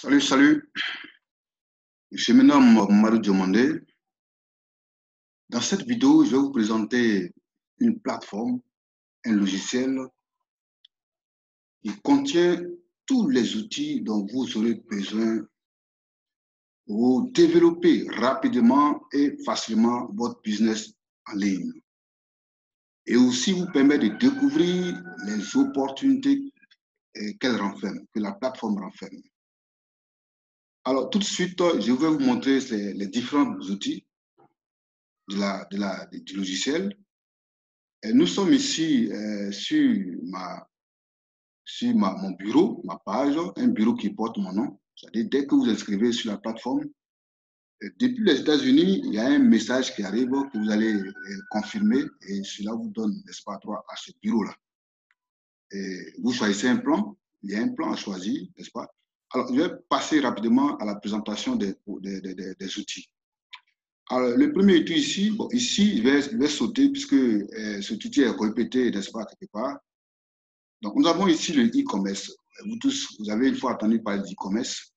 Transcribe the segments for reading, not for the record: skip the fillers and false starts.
Salut, salut. Je me nomme Mamadou Diomandé. Dans cette vidéo, je vais vous présenter une plateforme, un logiciel qui contient tous les outils dont vous aurez besoin pour développer rapidement et facilement votre business en ligne. Et aussi vous permet de découvrir les opportunités qu'elle renferme, que la plateforme renferme. Alors, tout de suite, je vais vous montrer les différents outils du logiciel. Et nous sommes ici sur mon bureau, ma page, un bureau qui porte mon nom. C'est-à-dire, dès que vous inscrivez sur la plateforme, depuis les États-Unis, il y a un message qui arrive que vous allez confirmer et cela vous donne, n'est-ce pas, droit à ce bureau-là. Vous choisissez un plan, il y a un plan à choisir, n'est-ce pas? Alors, je vais passer rapidement à la présentation des outils. Alors, le premier outil ici, bon, ici, je vais sauter puisque cet outil est répété, n'est-ce pas, quelque part. Donc, nous avons ici le e-commerce. Vous tous, vous avez une fois entendu parler d'e-commerce.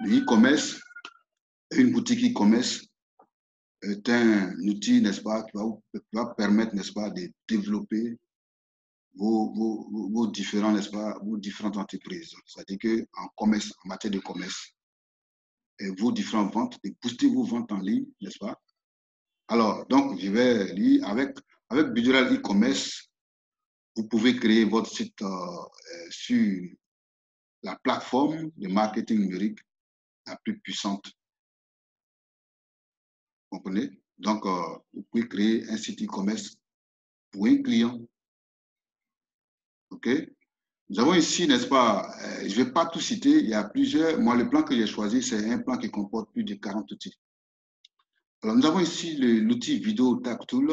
Le e-commerce, une boutique e-commerce est un outil, n'est-ce pas, qui va permettre, n'est-ce pas, de développer vos différents, n'est-ce pas, vos différentes entreprises. C'est-à-dire qu'en commerce, en matière de commerce, vos différentes ventes, de booster vos ventes en ligne, n'est-ce pas? Alors, donc, je vais lire avec Budural e-commerce, vous pouvez créer votre site sur la plateforme de marketing numérique la plus puissante. Vous comprenez? Donc, vous pouvez créer un site e-commerce pour un client. OK? Nous avons ici, n'est-ce pas, je ne vais pas tout citer, il y a plusieurs. Moi, le plan que j'ai choisi, c'est un plan qui comporte plus de 40 outils. Alors, nous avons ici l'outil Vidéo Tag Tool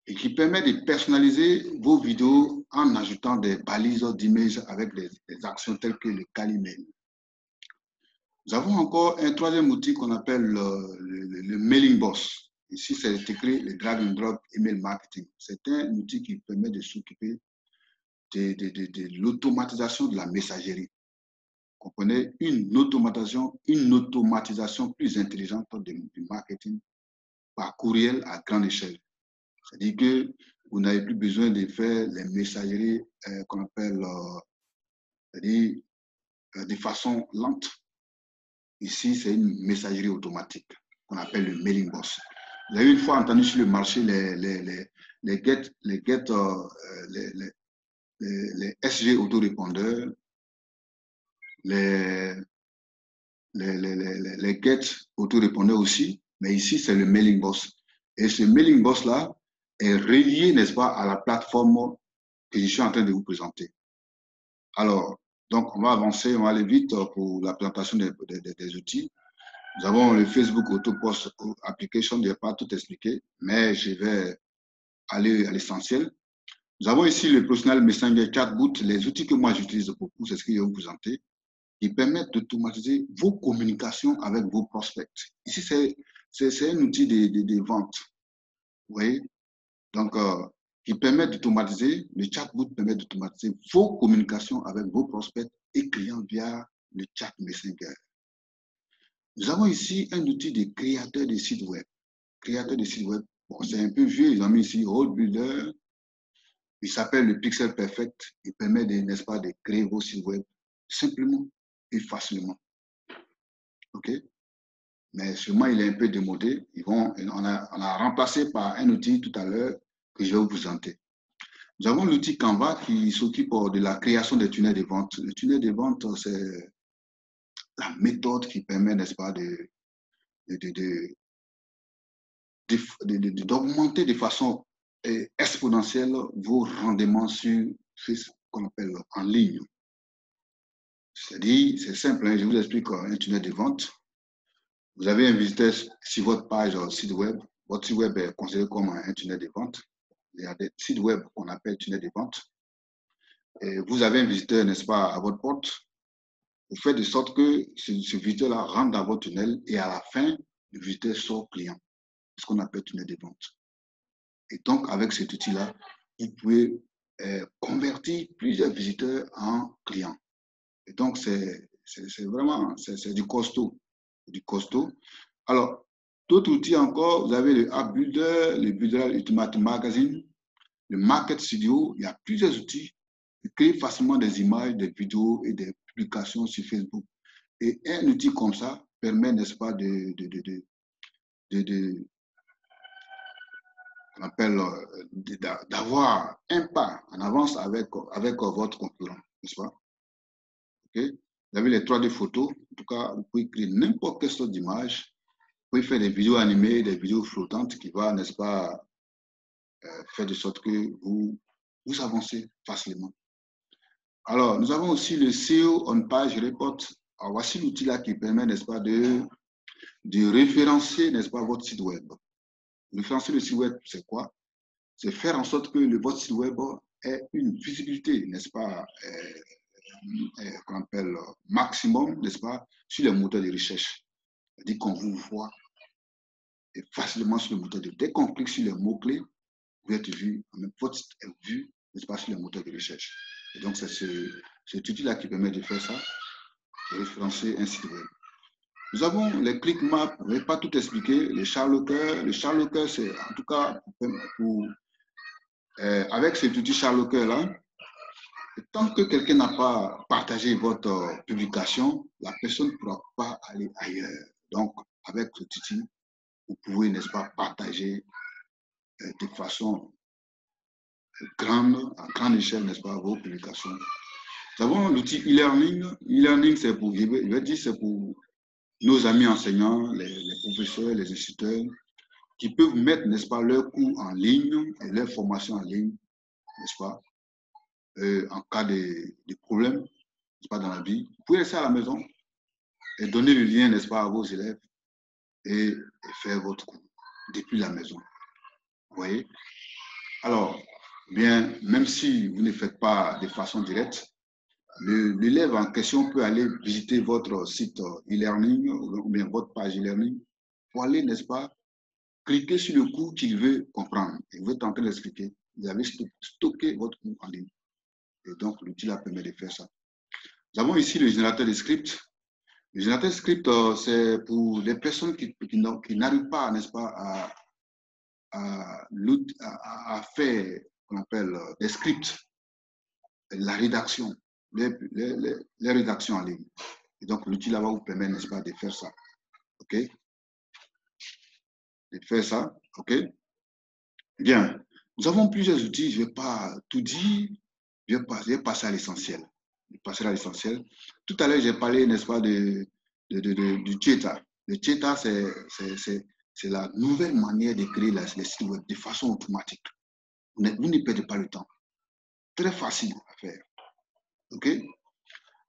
et qui permet de personnaliser vos vidéos en ajoutant des balises d'images avec des actions telles que le Calimel. Nous avons encore un troisième outil qu'on appelle le Mailing Boss. Ici, c'est écrit le Drag and Drop Email Marketing. C'est un outil qui permet de s'occuper de l'automatisation de la messagerie. Vous comprenez? Une automatisation plus intelligente du marketing par courriel à grande échelle. C'est-à-dire que vous n'avez plus besoin de faire les messageries qu'on appelle de façon lente. Ici, c'est une messagerie automatique qu'on appelle le Mailing Boss. Vous avez une fois entendu sur le marché les SG autorépondeurs, les get autorépondeurs aussi, mais ici, c'est le Mailing Boss. Et ce Mailing Boss-là est relié, n'est-ce pas, à la plateforme que je suis en train de vous présenter. Alors, donc, on va avancer, on va aller vite pour la présentation des outils. Nous avons le Facebook Auto-Post Application, je ne vais pas tout expliquer, mais je vais aller à l'essentiel. Nous avons ici le Personal Messenger Chatbot, les outils que moi j'utilise beaucoup, c'est ce que je vais vous présenter, qui permettent d'automatiser vos communications avec vos prospects. Ici, c'est un outil de vente, vous voyez? Donc, qui permet d'automatiser, le chatbot permet d'automatiser vos communications avec vos prospects et clients via le chat Messenger. Nous avons ici un outil de créateur de sites web. Créateur de sites web, bon, c'est un peu vieux, ils ont mis ici Road Builder. Il s'appelle le Pixel Perfect. Il permet, n'est-ce pas, de créer vos sites web simplement et facilement. OK? Mais sûrement, il est un peu démodé. On a remplacé par un outil tout à l'heure que je vais vous présenter. Nous avons l'outil Canva qui s'occupe de la création des tunnels de vente. Le tunnel de vente, c'est la méthode qui permet, n'est-ce pas, d'augmenter de façon exponentielle vos rendements sur ce qu'on appelle en ligne. C'est-à-dire, c'est simple, hein, je vous explique un tunnel de vente. Vous avez un visiteur sur votre page site web. Votre site web est considéré comme un tunnel de vente. Il y a des sites web qu'on appelle tunnel de vente. Et vous avez un visiteur, n'est-ce pas, à votre porte. Vous faites de sorte que ce visiteur-là rentre dans votre tunnel et à la fin, le visiteur sort client. C'est ce qu'on appelle tunnel de vente. Et donc, avec cet outil-là, vous pouvez convertir plusieurs visiteurs en clients. Et donc, c'est vraiment, c'est du costaud. Du costaud. Alors, d'autres outils encore, vous avez le App Builder, le Builder Ultimate Magazine, le Market Studio. Il y a plusieurs outils qui créent facilement des images, des vidéos et des publications sur Facebook. Et un outil comme ça permet, n'est-ce pas, on appelle, d'avoir un pas en avance avec votre concurrent, n'est-ce pas? Okay? Vous avez les 3D photos. En tout cas, vous pouvez créer n'importe quelle sorte d'image. Vous pouvez faire des vidéos animées, des vidéos flottantes qui vont, n'est-ce pas, faire de sorte que vous avancez facilement. Alors, nous avons aussi le SEO on page report. Alors, voici l'outil là qui permet, n'est-ce pas, de référencer, n'est-ce pas, votre site web. Référencer le site web, c'est quoi? C'est faire en sorte que votre site web ait une visibilité, n'est-ce pas, qu'on appelle maximum, n'est-ce pas, sur les moteurs de recherche. C'est-à-dire qu'on vous voit et facilement sur le moteur de recherche. Dès qu'on clique sur les mots-clés, vous êtes vu, votre site est vu, n'est-ce pas, sur les moteurs de recherche. Et donc, c'est cet outil-là qui permet de faire ça, de référencer un site web. Nous avons les click maps, je ne vais pas tout expliquer, les Charlocker. Le Charlocker, c'est en tout cas avec cet outil Charlocker-là, tant que quelqu'un n'a pas partagé votre publication, la personne ne pourra pas aller ailleurs. Donc, avec cet outil, vous pouvez, n'est-ce pas, partager de façon grande, à grande échelle, n'est-ce pas, vos publications. Nous avons l'outil e-learning. E-learning, c'est pour, je vais dire, c'est pour nos amis enseignants, les professeurs, les instituteurs, qui peuvent mettre, n'est-ce pas, leurs cours en ligne et leurs formations en ligne, n'est-ce pas, en cas de problème, n'est-ce pas, dans la vie. Vous pouvez rester à la maison et donner le lien, n'est-ce pas, à vos élèves et faire votre cours depuis la maison. Vous voyez? Alors, bien, même si vous ne faites pas de façon directe, l'élève en question peut aller visiter votre site e-learning ou bien votre page e-learning pour aller, n'est-ce pas, cliquer sur le cours qu'il veut comprendre. Et vous êtes en train d'expliquer. Vous avez stocké votre cours en ligne. Et donc, l'outil là permet de faire ça. Nous avons ici le générateur de script. Le générateur de script, c'est pour les personnes qui n'arrivent pas, n'est-ce pas, à faire, qu'on appelle, des scripts, la rédaction, les rédactions en ligne. Et donc, l'outil là va vous permettre, n'est-ce pas, de faire ça. OK? De faire ça. OK? Bien. Nous avons plusieurs outils. Je ne vais pas tout dire. Je vais passer à l'essentiel. Je vais passer à l'essentiel. Tout à l'heure, j'ai parlé, n'est-ce pas, du Cheetah. Le Cheetah, c'est la nouvelle manière de créer les sites web de façon automatique. Vous ne perdez pas le temps. Très facile à faire. OK?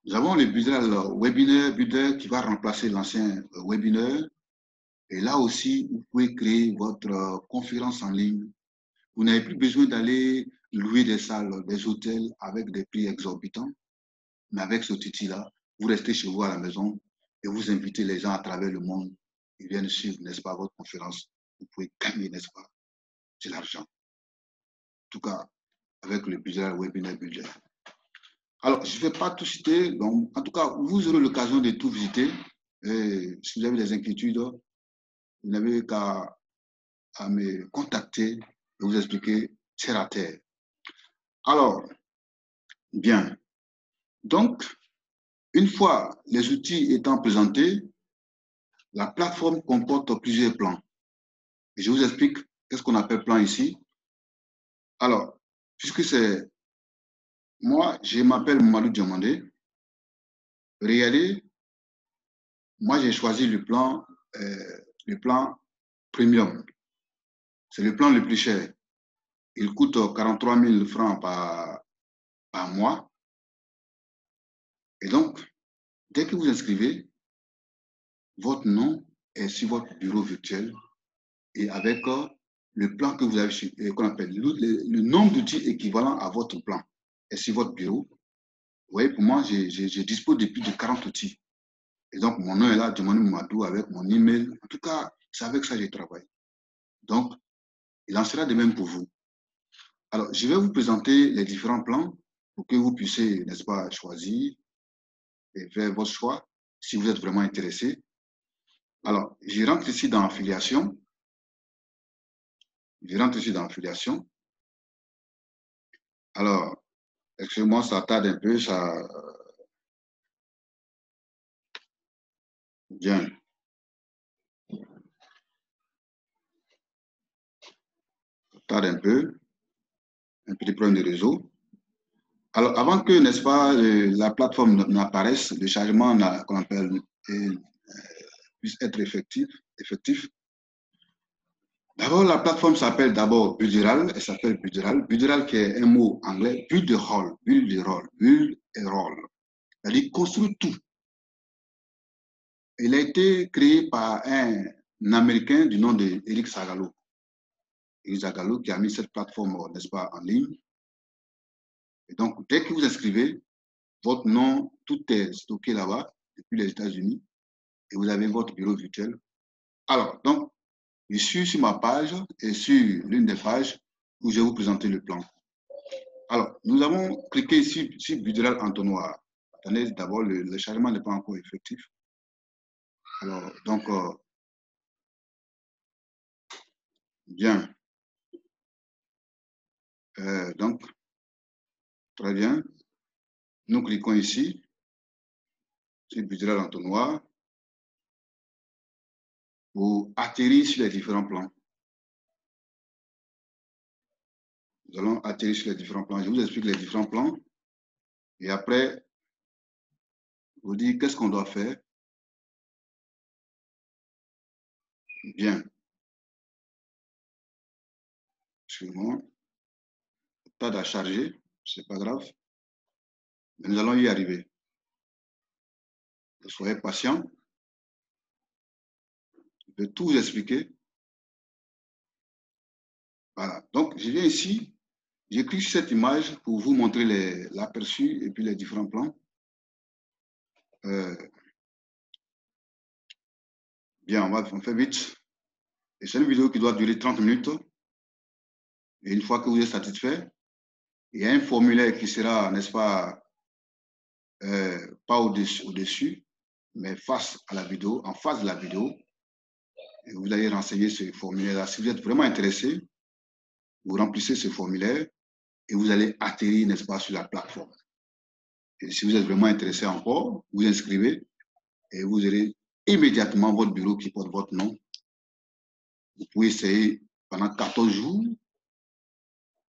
Nous avons le Webinar Builder qui va remplacer l'ancien Webinar. Et là aussi, vous pouvez créer votre conférence en ligne. Vous n'avez plus besoin d'aller louer des salles, des hôtels avec des prix exorbitants. Mais avec cet outil-là, vous restez chez vous à la maison et vous invitez les gens à travers le monde. Ils viennent suivre, n'est-ce pas, votre conférence. Vous pouvez gagner, n'est-ce pas, de l'argent. En tout cas, avec le budget Webinar Builder. Alors, je ne vais pas tout citer. Donc, en tout cas, vous aurez l'occasion de tout visiter. Et si vous avez des inquiétudes, vous n'avez qu'à me contacter et vous expliquer terre à terre. Alors, bien. Donc, une fois les outils étant présentés, la plateforme comporte plusieurs plans. Et je vous explique qu'est-ce qu'on appelle plan ici. Alors, puisque c'est moi, je m'appelle Mamadou Diamandé. Regardez, moi j'ai choisi le plan premium. C'est le plan le plus cher. Il coûte 43 000 francs par mois. Et donc, dès que vous inscrivez, votre nom est sur votre bureau virtuel et avec le plan que vous avez, qu'on appelle le nombre d'outils équivalent à votre plan est sur votre bureau. Vous voyez, pour moi, je dispose de plus de 40 outils. Et donc, mon nom est là, Diamandé Mamadou, avec mon email. En tout cas, c'est avec ça que je travaille. Donc, il en sera de même pour vous. Alors, je vais vous présenter les différents plans pour que vous puissiez, n'est-ce pas, choisir et faire votre choix si vous êtes vraiment intéressé. Alors, je rentre ici dans affiliation. Je rentre ici dans affiliation. Alors, excusez-moi, ça tarde un peu, ça. Bien. Ça tarde un peu. Un petit problème de réseau. Alors, avant que, n'est-ce pas, la plateforme n'apparaisse, le chargement qu'on appelle puisse être effectif. D'abord, la plateforme s'appelle d'abord Budiral, elle s'appelle Budiral. Budiral qui est un mot anglais, build de rôle, build de rôle, build et rôle. C'est-à-dire construire tout. Il a été créé par un Américain du nom d'Eric Sagalo. Eric Sagalo qui a mis cette plateforme, n'est-ce pas, en ligne. Et donc, dès que vous inscrivez, votre nom, tout est stocké là-bas, depuis les États-Unis, et vous avez votre bureau virtuel. Alors, donc, je suis sur ma page et sur l'une des pages où je vais vous présenter le plan. Alors, nous avons cliqué ici sur Budiral entonnoir. Attendez, d'abord, le chargement n'est pas encore effectif. Alors, donc, bien. Donc, très bien. Nous cliquons ici sur Budiral entonnoir pour atterrir sur les différents plans. Nous allons atterrir sur les différents plans. Je vous explique les différents plans. Et après, je vous dis qu'est-ce qu'on doit faire. Bien. Excusez-moi. Pas à charger, c'est pas grave. Mais nous allons y arriver. Soyez patient. Je vais tout vous expliquer. Voilà. Donc, je viens ici. J'ai cliqué sur cette image pour vous montrer l'aperçu et puis les différents plans. Bien, on fait vite. Et c'est une vidéo qui doit durer 30 minutes. Et une fois que vous êtes satisfait, il y a un formulaire qui sera, n'est-ce pas, pas au-dessus, mais face à la vidéo, en face de la vidéo. Et vous allez renseigner ce formulaire-là. Si vous êtes vraiment intéressé, vous remplissez ce formulaire et vous allez atterrir, n'est-ce pas, sur la plateforme. Et si vous êtes vraiment intéressé encore, vous inscrivez et vous aurez immédiatement votre bureau qui porte votre nom. Vous pouvez essayer pendant 14 jours.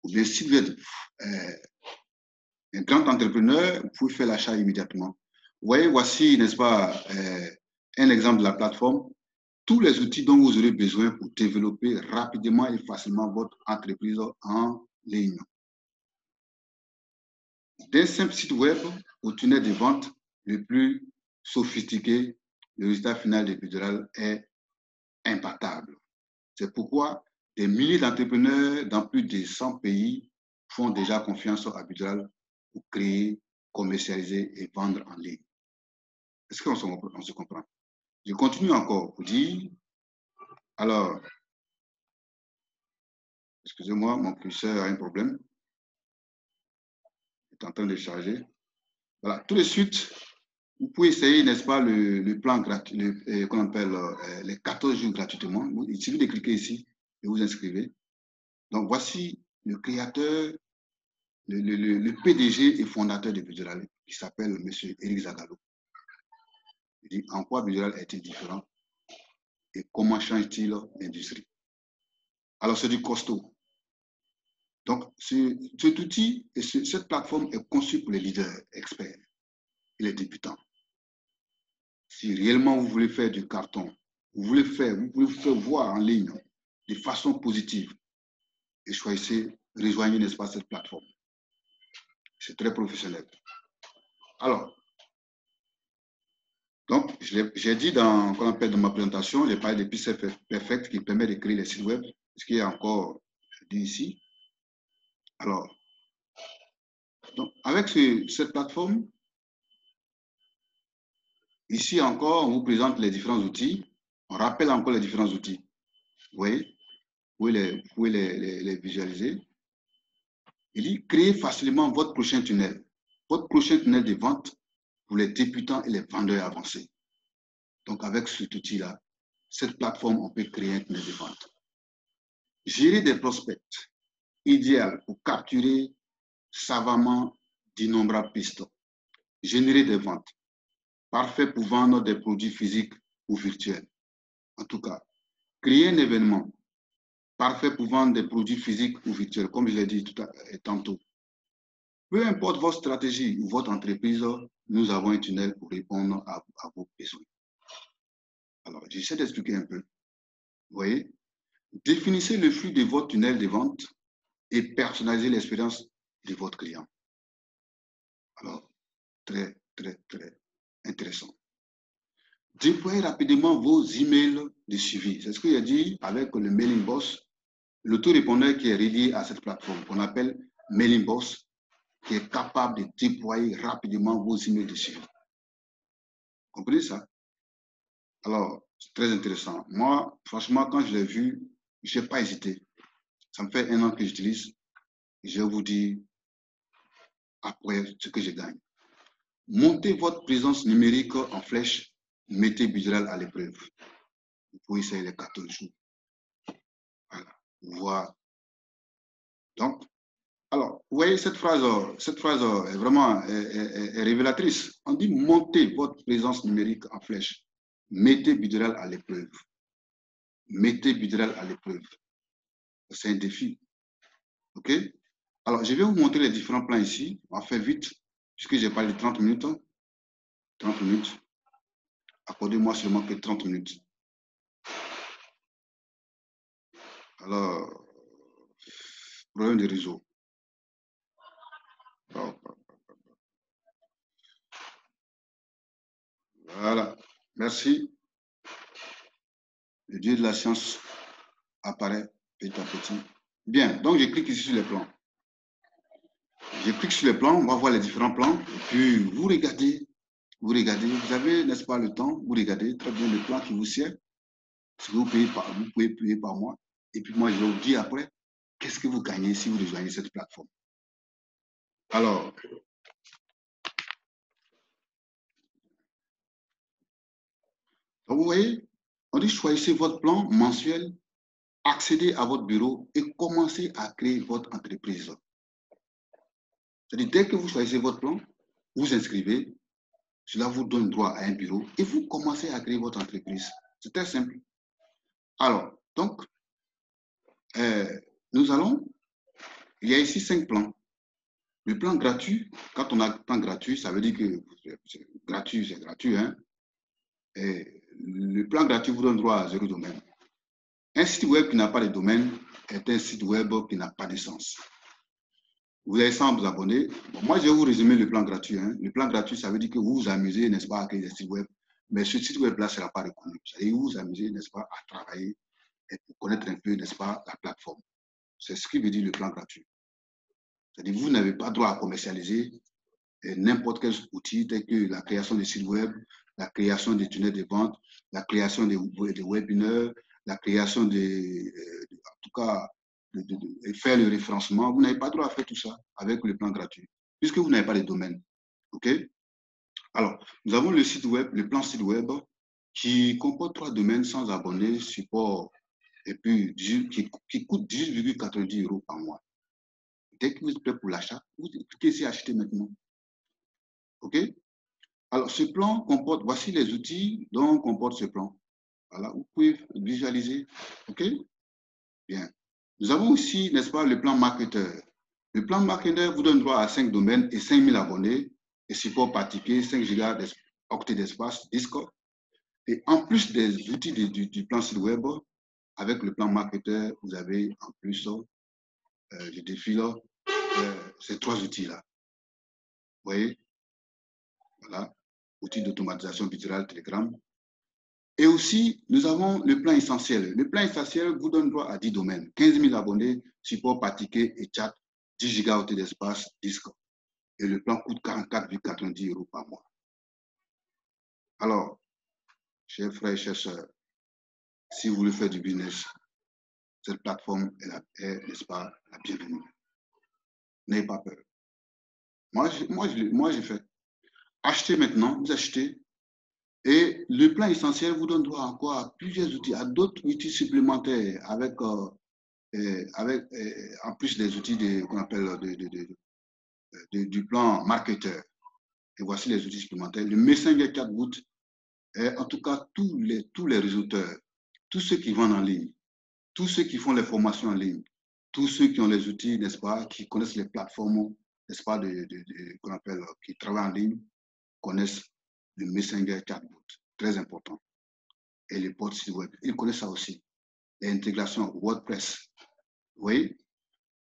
Ou bien si vous êtes un grand entrepreneur, vous pouvez faire l'achat immédiatement. Vous voyez, voici, n'est-ce pas, un exemple de la plateforme. Tous les outils dont vous aurez besoin pour développer rapidement et facilement votre entreprise en ligne. D'un simple site web au tunnel de vente le plus sophistiqué, le résultat final de Budiral est imbattable. C'est pourquoi des milliers d'entrepreneurs dans plus de 100 pays font déjà confiance à Budiral pour créer, commercialiser et vendre en ligne. Est-ce qu'on se comprend? Je continue encore pour dire, alors, excusez-moi, mon curseur a un problème. Il est en train de charger. Voilà, tout de suite, vous pouvez essayer, n'est-ce pas, le plan gratuit, qu'on appelle les 14 jours gratuitement. Il suffit de cliquer ici et vous inscrivez. Donc, voici le créateur, le PDG et fondateur de Budiral, qui s'appelle M. Eric Sagalo. Il dit en quoi Budiral est-il différent et comment change-t-il l'industrie. Alors, c'est du costaud. Donc, cet outil et cette plateforme est conçue pour les leaders experts et les débutants. Si réellement vous voulez faire du carton, vous voulez faire voir en ligne de façon positive et choisissez, rejoignez, n'est-ce pas, cette plateforme. C'est très professionnel. Alors, donc, j'ai dit dans ma présentation, j'ai parlé de PCF Perfect qui permet de créer les sites web, ce qui est encore dit ici. Alors, donc, avec cette plateforme, ici encore, on vous présente les différents outils. On rappelle encore les différents outils. Vous voyez, vous pouvez les visualiser. Il dit créer facilement votre prochain tunnel de vente pour les débutants et les vendeurs avancés. Donc, avec cet outil-là, cette plateforme, on peut créer un tunnel de vente. Gérer des prospects, idéal pour capturer savamment d'innombrables pistes. Générer des ventes, parfait pour vendre des produits physiques ou virtuels. En tout cas, créer un événement, parfait pour vendre des produits physiques ou virtuels, comme je l'ai dit tantôt. Peu importe votre stratégie ou votre entreprise, nous avons un tunnel pour répondre à vos besoins. Alors, j'essaie d'expliquer un peu. Vous voyez, définissez le flux de votre tunnel de vente et personnalisez l'expérience de votre client. Alors, très intéressant. Déployez rapidement vos emails de suivi. C'est ce que j'ai dit avec le Mailing Boss, l'autorépondeur qui est relié à cette plateforme qu'on appelle Mailing Boss, qui est capable de déployer rapidement vos emails de suivi. Vous comprenez ça? Alors, c'est très intéressant. Moi, franchement, quand je l'ai vu, je n'ai pas hésité. Ça me fait 1 an que j'utilise. Je vous dis après ce que je gagne. Montez votre présence numérique en flèche, mettez Business à l'épreuve. Vous pouvez essayer les 14 jours. Voilà. Voir. Donc, alors, vous voyez, cette phrase est vraiment est révélatrice. On dit montez votre présence numérique en flèche, mettez Business à l'épreuve. Mettez Business à l'épreuve. C'est un défi. OK? Alors, je vais vous montrer les différents plans ici. On va faire vite, puisque j'ai parlé de 30 minutes. 30 minutes. Accordez-moi seulement que 30 minutes. Alors, problème de réseau. Voilà. Merci. Le Dieu de la science apparaît petit à petit. Bien, donc je clique ici sur les plans. Je clique sur les plans, on va voir les différents plans. Et puis, vous regardez, vous avez, n'est-ce pas, le temps, vous regardez très bien le plan qui vous sert. Si vous pouvez payer par mois. Et puis moi, je vais vous dire après, qu'est-ce que vous gagnez si vous rejoignez cette plateforme. Alors, donc vous voyez, on dit choisissez votre plan mensuel, accédez à votre bureau et commencez à créer votre entreprise. C'est-à-dire, dès que vous choisissez votre plan, vous inscrivez, cela vous donne droit à un bureau et vous commencez à créer votre entreprise. C'est très simple. Alors, donc, nous allons, il y a ici 5 plans. Le plan gratuit, quand on a un plan gratuit, ça veut dire que c'est gratuit, hein. Et le plan gratuit vous donne droit à 0 domaine. Un site web qui n'a pas de domaine est un site web qui n'a pas de sens. Vous avez 100 abonnés. Bon, moi, je vais vous résumer le plan gratuit. Hein. Le plan gratuit, ça veut dire que vous vous amusez, n'est-ce pas, à créer des sites web. Mais ce site web-là ne sera pas reconnu. C'est-à-dire que vous vous amusez, n'est-ce pas, à travailler et pour connaître un peu, n'est-ce pas, la plateforme. C'est ce qui veut dire le plan gratuit. C'est-à-dire que vous n'avez pas droit à commercialiser n'importe quel outil tel que la création des sites web, la création des tunnels de vente, la création des webinaires, la création en tout cas, faire le référencement. Vous n'avez pas droit à faire tout ça avec le plan gratuit, puisque vous n'avez pas de domaine. OK? Alors, nous avons le site web, le plan site web, qui comporte 3 domaines sans abonnés, support, et puis qui coûte 10,90 € par mois. Dès que vous êtes prêt pour l'achat, vous cliquez ici acheter maintenant. OK? Alors, ce plan comporte, voici les outils dont comporte ce plan. Voilà, vous pouvez visualiser. OK? Bien. Nous avons aussi, n'est-ce pas, le plan marketeur. Le plan marketeur vous donne droit à 5 domaines et 5000 abonnés et support par ticket, 5 gigaoctets d'espace, Discord. Et en plus des outils du plan site web, avec le plan marketeur, vous avez en plus du défi là, ces 3 outils-là. Vous voyez? Voilà. Outils d'automatisation virtuelle, Telegram. Et aussi, nous avons le plan essentiel. Le plan essentiel vous donne droit à 10 domaines, 15 000 abonnés, support par ticket et chat, 10 gigaoctets d'espace, Discord. Et le plan coûte 44,90 € par mois. Alors, chers frères et chers sœurs, si vous voulez faire du business, cette plateforme est, n'est-ce pas, la bienvenue. N'ayez pas peur. Moi, j'ai fait. achetez maintenant, vous achetez. Et le plan essentiel vous donne droit encore à plusieurs outils, à d'autres outils supplémentaires en plus des outils qu'on appelle du plan marketeur. Et voici les outils supplémentaires. Le Messenger Chatbot, en tout cas, tous les résultats, tous ceux qui vendent en ligne, tous ceux qui font les formations en ligne, tous ceux qui ont les outils, n'est-ce pas, qui connaissent les plateformes, n'est-ce pas, qu'on appelle, qui travaillent en ligne, connaissent le Messenger Chatbot. Très important. Et les portes site web, ils connaissent ça aussi. L'intégration WordPress. Vous voyez?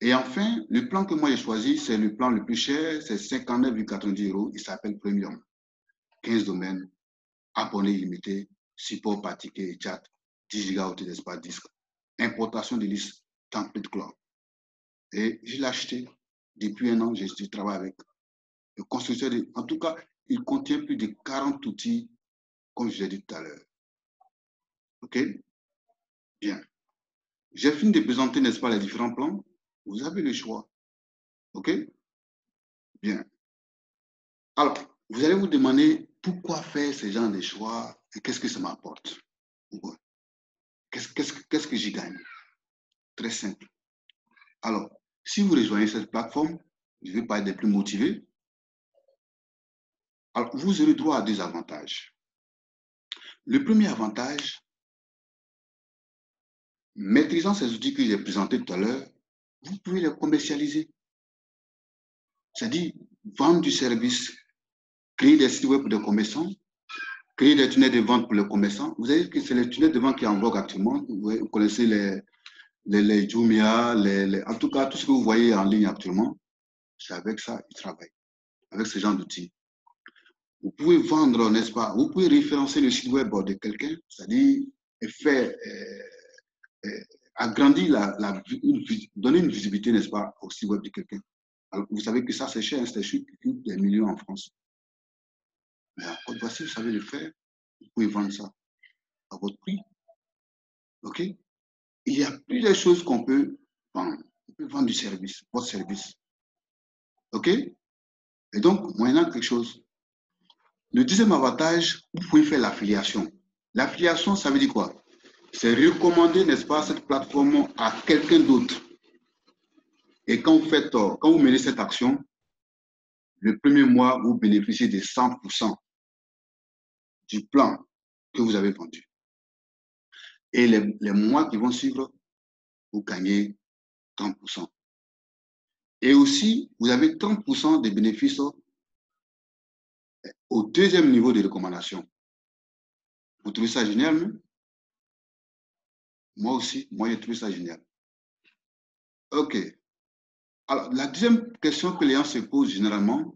Et enfin, le plan que moi j'ai choisi, c'est le plan le plus cher, c'est 59,90 €. Il s'appelle Premium. 15 domaines, abonnés illimités, support par ticket et chat, 10 Go d'espace disque, importation de listes, template cloud. Et je l'ai acheté depuis un an, je travaille avec le constructeur. En tout cas, il contient plus de 40 outils, comme je l'ai dit tout à l'heure. OK? Bien. J'ai fini de présenter, n'est-ce pas, les différents plans. Vous avez le choix. OK? Bien. Alors, vous allez vous demander pourquoi faire ce genre de choix et qu'est-ce que ça m'apporte? Qu'est-ce que j'y gagne? Très simple. Alors, si vous rejoignez cette plateforme, je ne vais pas être des plus motivés. Alors, vous aurez droit à deux avantages. Le premier avantage, maîtrisant ces outils que j'ai présentés tout à l'heure, vous pouvez les commercialiser. C'est-à-dire vendre du service, créer des sites web pour des commerçants, créer des tunnels de vente pour les commerçants. Vous savez que c'est les tunnels de vente qui sont en vogue actuellement. Vous connaissez les Jumia, en tout cas, tout ce que vous voyez en ligne actuellement, c'est avec ça qu'ils travaillent, avec ce genre d'outils. Vous pouvez vendre, n'est-ce pas? Vous pouvez référencer le site web de quelqu'un, c'est-à-dire faire agrandir donner une visibilité, n'est-ce pas, au site web de quelqu'un. Vous savez que ça, c'est cher, c'est cher, des millions en France. Mais à Côte d'Ivoire, si vous savez le faire, vous pouvez vendre ça à votre prix. OK? Il y a plusieurs choses qu'on peut vendre. On peut vendre du service, votre service. OK? Et donc, moyennant quelque chose. Le deuxième avantage, vous pouvez faire l'affiliation. L'affiliation, ça veut dire quoi? C'est recommander, n'est-ce pas, cette plateforme à quelqu'un d'autre. Et quand vous menez cette action, le premier mois, vous bénéficiez de 100% du plan que vous avez vendu. Et les mois qui vont suivre, vous gagnez 30%. Et aussi, vous avez 30% des bénéfices au deuxième niveau de recommandation. Vous trouvez ça génial, non? Moi aussi, moi j'ai trouvé ça génial. OK. Alors, la deuxième question que les gens se posent généralement,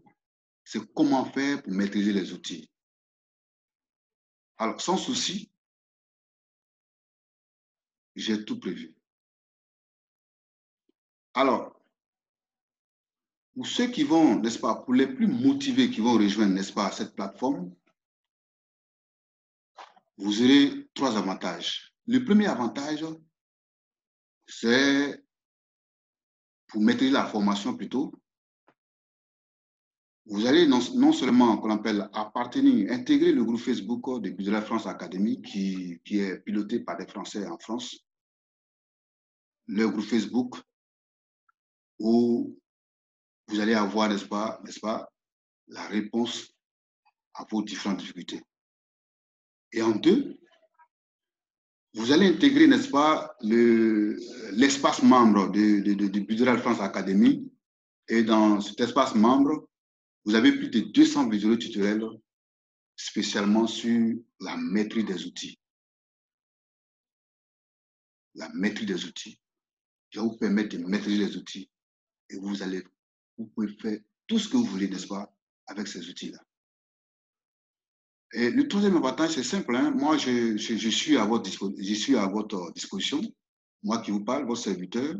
c'est comment faire pour maîtriser les outils. Alors, sans souci, j'ai tout prévu. Alors, pour ceux qui vont, n'est-ce pas, pour les plus motivés qui vont rejoindre, n'est-ce pas, cette plateforme, vous aurez trois avantages. Le premier avantage, c'est pour maîtriser la formation plutôt. Vous allez non seulement, qu'on appelle, appartenir, intégrer le groupe Facebook de Business France Academy qui est piloté par des Français en France, le groupe Facebook où vous allez avoir, n'est-ce pas, la réponse à vos différentes difficultés. Et en deux, vous allez intégrer, n'est-ce pas, l'espace membre de Business France Academy. Et dans cet espace membre, vous avez plus de 200 vidéos tutoriels spécialement sur la maîtrise des outils. La maîtrise des outils. Je vais vous permettre de maîtriser les outils et vous pouvez faire tout ce que vous voulez, n'est-ce pas, avec ces outils-là. Et le troisième avantage, c'est simple. Hein? Moi, je suis à votre disposition. Moi qui vous parle, votre serviteur.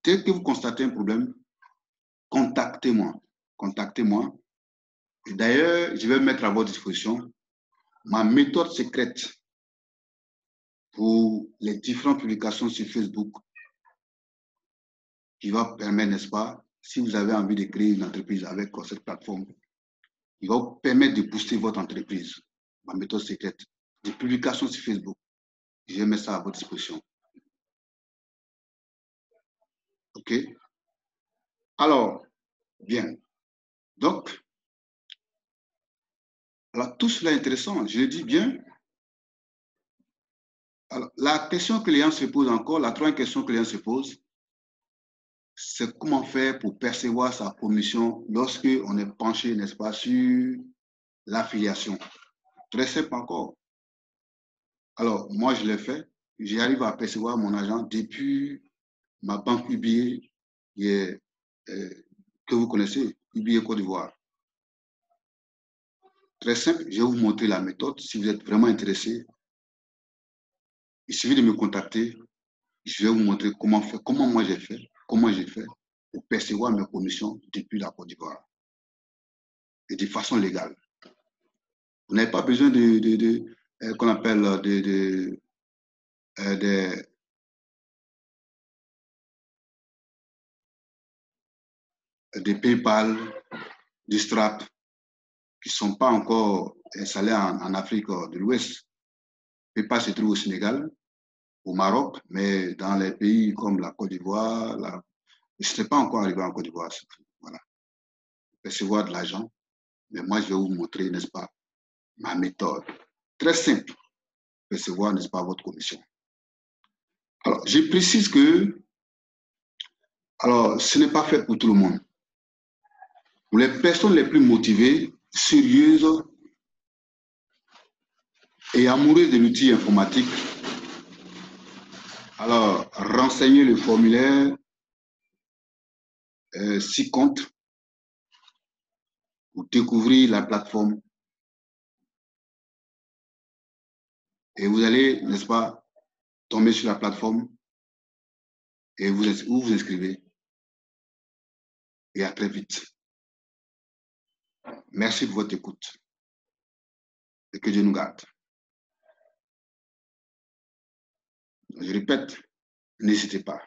Dès que vous constatez un problème, contactez-moi. Contactez-moi. Et d'ailleurs, je vais mettre à votre disposition ma méthode secrète pour les différentes publications sur Facebook qui va permettre, n'est-ce pas, si vous avez envie de créer une entreprise avec cette plateforme, Il va vous permettre de booster votre entreprise. Ma méthode secrète. Des publications sur Facebook. Je mets ça à votre disposition. OK? Alors, bien. Donc, alors, tout cela est intéressant. Je le dis bien. Alors, la question que les gens se posent encore, la troisième question que les gens se posent, c'est comment faire pour percevoir sa commission lorsque on est penché, n'est-ce pas, sur l'affiliation. Très simple encore. Alors, moi, je l'ai fait. J'arrive à percevoir mon argent depuis ma banque UBA, qui est, que vous connaissez, UBA Côte d'Ivoire. Très simple, je vais vous montrer la méthode. Si vous êtes vraiment intéressé, il suffit de me contacter. Je vais vous montrer comment faire, comment moi j'ai fait, comment j'ai fait pour percevoir mes commissions depuis la Côte d'Ivoire et de façon légale. Vous n'avez pas besoin qu'on appelle de PayPal, de Stripe, qui ne sont pas encore installés en Afrique de l'Ouest. PayPal se trouve au Sénégal, au Maroc, mais dans les pays comme la Côte d'Ivoire, je ne sais pas encore arrivé en Côte d'Ivoire. Voilà. Percevoir de l'argent, mais moi, je vais vous montrer, n'est-ce pas, ma méthode. Très simple, percevoir, n'est-ce pas, votre commission. Alors, je précise que, alors, ce n'est pas fait pour tout le monde. Pour les personnes les plus motivées, sérieuses et amoureuses de l'outil informatique, alors, renseignez le formulaire 6 comptes pour découvrir la plateforme et vous allez, n'est-ce pas, tomber sur la plateforme et vous vous inscrivez. Et à très vite. Merci pour votre écoute et que Dieu nous garde. Je répète, n'hésitez pas.